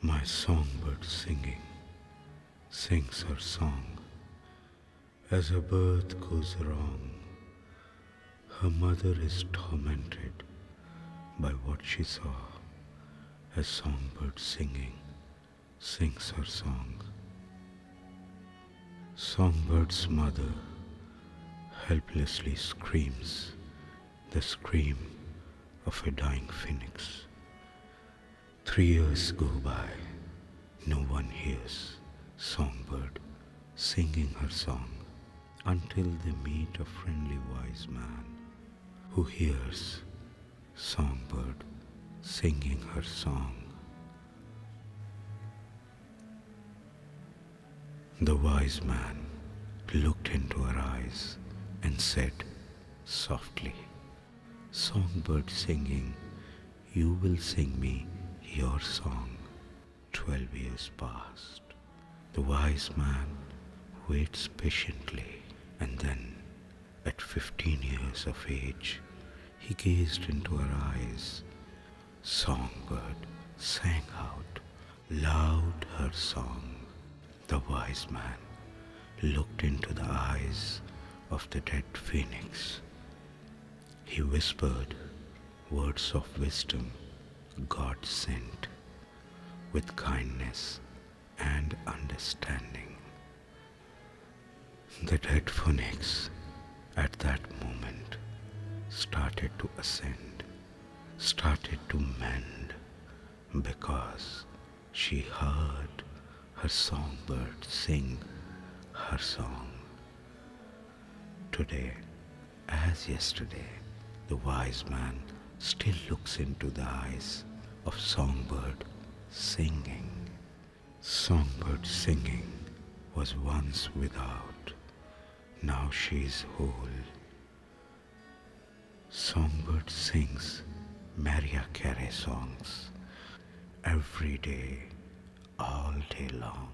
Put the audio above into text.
My songbird singing sings her song. As her birth goes wrong, her mother is tormented by what she saw. As songbird singing sings her song. Songbird's mother helplessly screams the scream of a dying phoenix. 3 years go by, no one hears Songbird singing her song until they meet a friendly wise man who hears Songbird singing her song. The wise man looked into her eyes and said softly, "Songbird singing, you will sing me your song." 12 years passed. The wise man waits patiently, and then at 15 years of age, he gazed into her eyes. Songbird sang out loud her song. The wise man looked into the eyes of the dead phoenix. He whispered words of wisdom God sent with kindness and understanding. The dead phoenix at that moment started to ascend, started to mend, because she heard her songbird sing her song. Today, as yesterday, the wise man still looks into the eyes of songbird singing. Songbird singing was once without, now she is whole. Songbird sings Mariah Carey songs every day, all day long.